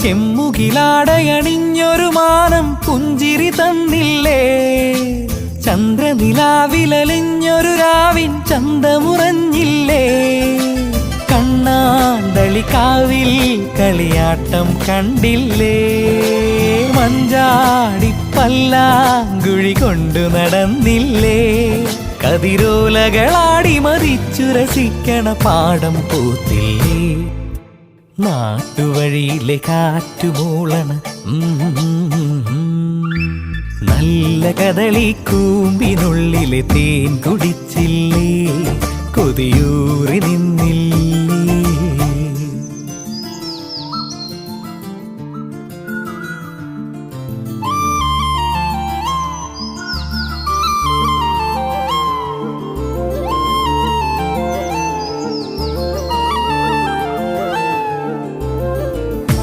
ചെമ്മുകിലാടയണിഞ്ഞൊരു മാനം പുഞ്ചിരി തന്നില്ലേ, ചന്ദ്രനിലാവിലലിഞ്ഞൊരു രാവിൻ ചന്തമുറഞ്ഞില്ലേ, കണ്ണാന്തളിക്കാവിൽ കളിയാട്ടം കണ്ടില്ലേ, മഞ്ചാടി പല്ലാങ്കുഴി കൊണ്ടു നടന്നില്ലേ, കതിരോലകളാടി മതിച്ചു രസിക്കണ പാടം പൂത്തില്ലേ, നാട്ടുവഴിയിലെ കാറ്റുമൂളണ നല്ല കദളി കൂമ്പിനുള്ളിലെ തേൻ കുടിച്ചില്ലേ, കൊതിയൂറി നിന്ന്